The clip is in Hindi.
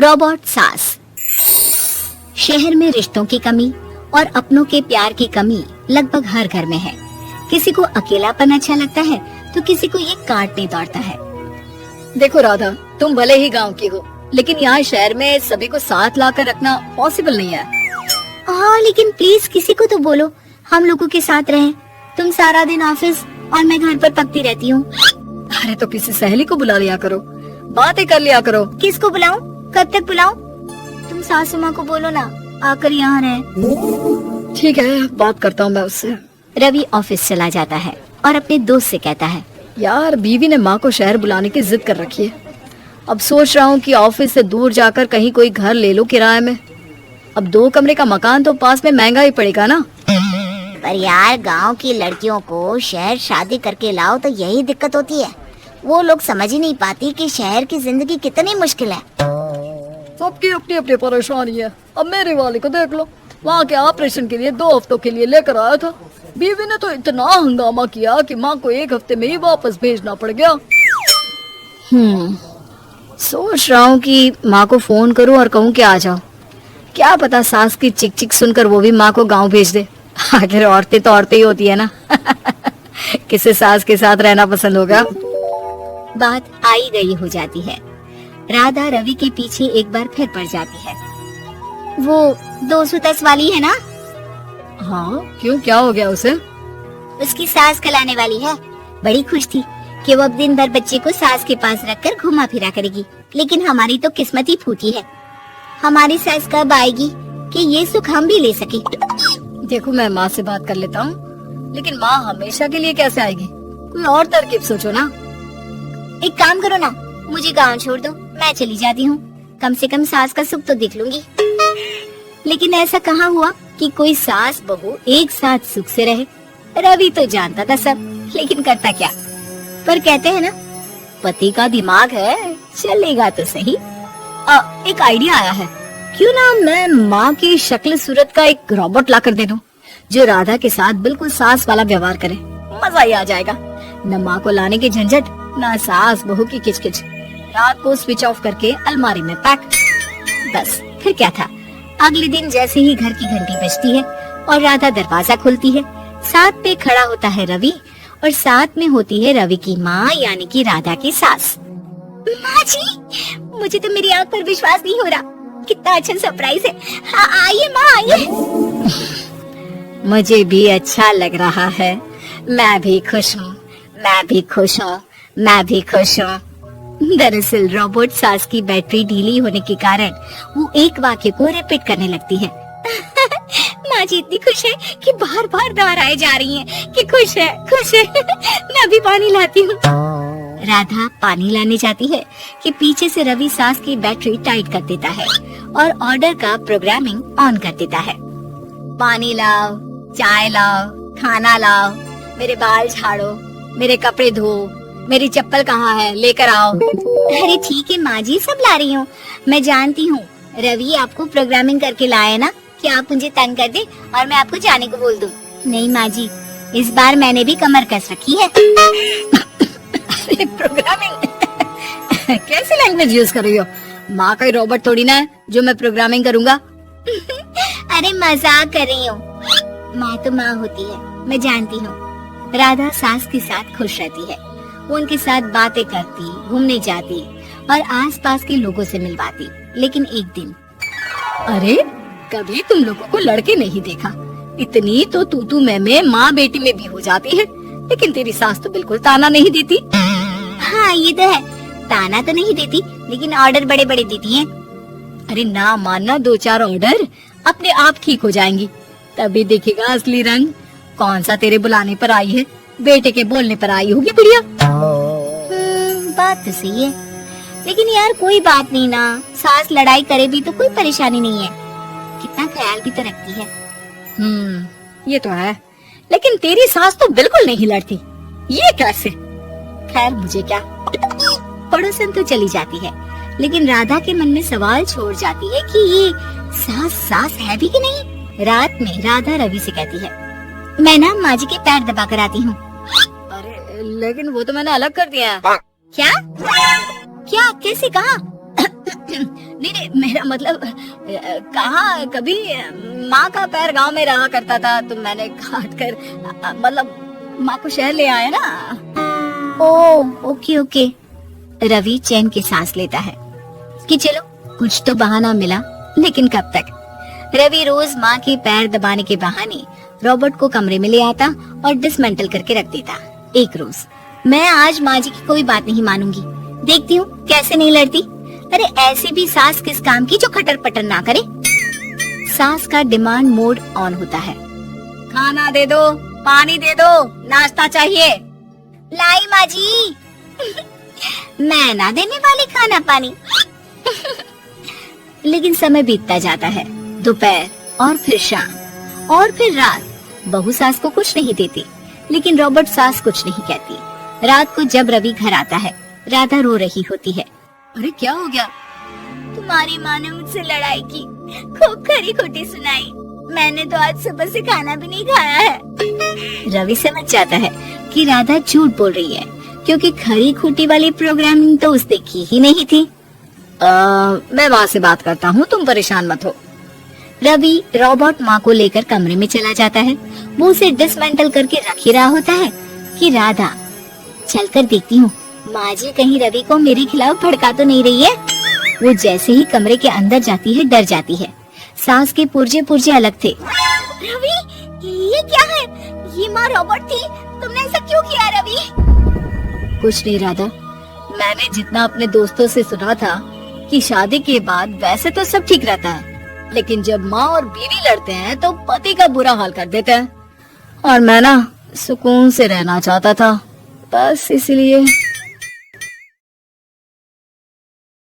रोबोट सास। शहर में रिश्तों की कमी और अपनों के प्यार की कमी लगभग हर घर में है। किसी को अकेलापन अच्छा लगता है तो किसी को ये काटने दौड़ता है। देखो राधा, तुम भले ही गांव की हो, लेकिन यहाँ शहर में सभी को साथ लाकर रखना पॉसिबल नहीं है। हाँ, लेकिन प्लीज किसी को तो बोलो हम लोगों के साथ रहें। तुम सारा दिन ऑफिस और मैं घर पर पकती रहती हूँ। अरे तो किसी सहेली को बुला लिया करो, बातें कर लिया करो। किसको बुलाऊं? कब तक बुलाऊं? तुम सासू माँ को बोलो ना आकर यहाँ रहे। ठीक है, बात करता हूँ मैं उससे। रवि ऑफिस चला जाता है और अपने दोस्त से कहता है, यार बीवी ने माँ को शहर बुलाने की जिद कर रखी है। अब सोच रहा हूँ कि ऑफिस से दूर जाकर कहीं कोई घर ले लो किराए में। अब 2 कमरे का मकान तो पास में महंगा ही पड़ेगा ना। पर यार गांव की लड़कियों को शहर शादी करके लाओ तो यही दिक्कत होती है। वो लोग समझ ही नहीं पाती कि शहर की जिंदगी कितनी मुश्किल है। सबकी अपनी अपनी परेशानी है। अब मेरे वाले को देख लो, वहाँ के ऑपरेशन के लिए 2 हफ्तों के लिए लेकर आया था। बीवी ने तो इतना हंगामा किया कि माँ को 1 हफ्ते में ही वापस भेजना पड़ गया। सोच रहा हूँ कि माँ को फोन करूँ और कहूँ कि आ जाओ। क्या पता सास की चिक चिक सुनकर वो भी माँ को गांव भेज दे। आखिर औरतें तो औरतें ही होती है ना। किसे सास के साथ रहना पसंद होगा। बात आई गई हो जाती है। राधा रवि के पीछे एक बार फिर पड़ जाती है। वो 210 वाली है ना? हाँ, क्यों, क्या हो गया उसे? उसकी सास कल आने वाली है। बड़ी खुश थी कि वो अब दिन भर बच्चे को सास के पास रखकर घुमा फिरा करेगी। लेकिन हमारी तो किस्मत ही फूटी है। हमारी सास कब आएगी कि ये सुख हम भी ले सके? देखो, मैं माँ से बात कर लेता हूँ, लेकिन माँ हमेशा के लिए कैसे आएगी? कोई और तरकीब सोचो ना। एक काम करो ना, मुझे गांव छोड़ दो, मैं चली जाती हूँ। कम से कम सास का सुख तो देख लूंगी। लेकिन ऐसा कहाँ हुआ कि कोई सास बहू एक साथ सुख से रहे। रवि तो जानता था सब, लेकिन करता क्या। पर कहते हैं ना, पति का दिमाग है, चलेगा तो सही। एक आइडिया आया है। क्यों ना मैं माँ की शक्ल सूरत का एक रोबोट ला कर दे दूं, जो राधा के साथ बिल्कुल सास वाला व्यवहार करे। मजा ही आ जाएगा। न माँ को लाने की झंझट, न सास बहू की किचकिच। रात को स्विच ऑफ करके अलमारी में पैक। बस फिर क्या था। अगले दिन जैसे ही घर की घंटी बजती है और राधा दरवाजा खोलती है, साथ पे खड़ा होता है रवि और साथ में होती है रवि की माँ यानी कि राधा की सास। माँ जी, मुझे तो मेरी आँख पर विश्वास नहीं हो रहा। कितना अच्छा सरप्राइज है। हाँ, आइए माँ, आइए। मुझे भी अच्छा लग रहा है। मैं भी खुश हूँ, मैं भी खुश हूँ, मैं भी खुश हूँ। दरअसल रोबोट सास की बैटरी ढीली होने के कारण वो एक वाक्य को रिपीट करने लगती है। माँ जी इतनी खुश है कि बार बार दोहराए जा रही हैं कि खुश है, खुश है। मैं अभी पानी लाती हूँ। राधा पानी लाने जाती है कि पीछे से रवि सास की बैटरी टाइट कर देता है और ऑर्डर का प्रोग्रामिंग ऑन कर देता है। पानी लाओ, चाय लाओ, खाना लाओ, मेरे बाल झाड़ो, मेरे कपड़े धो, मेरी चप्पल कहाँ है, लेकर आओ। अरे ठीक है माँ जी, सब ला रही हूँ। मैं जानती हूँ रवि आपको प्रोग्रामिंग करके लाए ना कि आप मुझे तंग कर दे और मैं आपको जाने को बोल दूँ। नहीं माँ जी, इस बार मैंने भी कमर कस रखी है। प्रोग्रामिंग कैसी लैंग्वेज यूज कर रही हो? माँ का रोबोट थोड़ी ना है जो मैं प्रोग्रामिंग करूँगा। अरे मजाक कर रही हूँ। माँ तो माँ होती है, मैं जानती हूँ। राधा सास के साथ खुश रहती है। वो उनके साथ बातें करती, घूमने जाती और आसपास के लोगों से मिलवाती। लेकिन एक दिन, अरे कभी तुम लोगों को लड़के नहीं देखा। इतनी तो तू मैं माँ बेटी में भी हो जाती है, लेकिन तेरी सास तो बिल्कुल ताना नहीं देती। हाँ ये तो है, ताना तो नहीं देती लेकिन ऑर्डर बड़े बड़े देती हैं। अरे ना मानना, 2-4 ऑर्डर अपने आप ठीक हो जाएंगी। तभी देखेगा असली रंग। कौन सा तेरे बुलाने पर आई है, बेटे के बोलने पर आई होगी बुढ़िया। बात तो सही है, लेकिन यार कोई बात नहीं ना, सास लड़ाई करे भी तो कोई परेशानी नहीं है। कितना ख्याल भी तो रखती है। ये तो है, लेकिन तेरी सास तो बिल्कुल नहीं लड़ती। ये कैसे? खैर मुझे क्या। पड़ोसन तो चली जाती है, लेकिन राधा के मन में सवाल छोड़ जाती है कि ये सास है भी कि नहीं। रात में राधा रवि से कहती है, मैं ना माँ जी के पैर दबा कर आती हूँ। अरे लेकिन वो तो मैंने अलग कर दिया। क्या? कैसे, कहा? नहीं नहीं, मेरा मतलब कहाँ कभी माँ का पैर गांव में रहा करता था तो मैंने काट कर मतलब माँ को शहर ले आया ना। ओ ओके ओके। रवि चैन की सांस लेता है कि चलो कुछ तो बहाना मिला, लेकिन कब तक। रवि रोज माँ के पैर दबाने के बहाने रॉबर्ट को कमरे में ले आता और डिसमेंटल करके रख देता। एक रोज, मैं आज माँ जी की कोई बात नहीं मानूंगी, देखती हूँ कैसे नहीं लड़ती। अरे ऐसी भी सास किस काम की जो खटर पटर ना करे। सास का डिमांड मोड ऑन होता है। खाना दे दो, पानी दे दो, नाश्ता चाहिए। लाई माँ जी। मैं ना देने वाली खाना पानी। लेकिन समय बीतता जाता है। दोपहर और फिर शाम और फिर रात। बहू सास को कुछ नहीं देती, लेकिन रॉबर्ट सास कुछ नहीं कहती। रात को जब रवि घर आता है, राधा रो रही होती है। अरे क्या हो गया? तुम्हारी माँ ने मुझसे लड़ाई की, खूब खरी खोटी सुनाई। मैंने तो आज सुबह से खाना भी नहीं खाया है। रवि समझ जाता है कि राधा झूठ बोल रही है, क्योंकि खरी खोटी वाली प्रोग्रामिंग तो उसने की ही नहीं थी। मैं माँ से बात करता हूँ, तुम परेशान मत हो। रवि रॉबर्ट माँ को लेकर कमरे में चला जाता है। वो उसे डिसमेंटल करके रख ही रहा होता है कि राधा, चलकर देखती हूँ माँ जी कहीं रवि को मेरे खिलाफ भड़का तो नहीं रही है। वो जैसे ही कमरे के अंदर जाती है डर जाती है। सांस के पुर्जे पुर्जे अलग थे। रवि, ये क्या है? ये माँ रॉबर्ट थी, तुमने ऐसा क्यों किया रवि? कुछ नहीं राधा, मैंने जितना अपने दोस्तों से सुना था कि शादी के बाद वैसे तो सब ठीक रहता है, लेकिन जब माँ और बीवी लड़ते हैं तो पति का बुरा हाल कर देते हैं। और मैं ना सुकून से रहना चाहता था, बस इसलिए।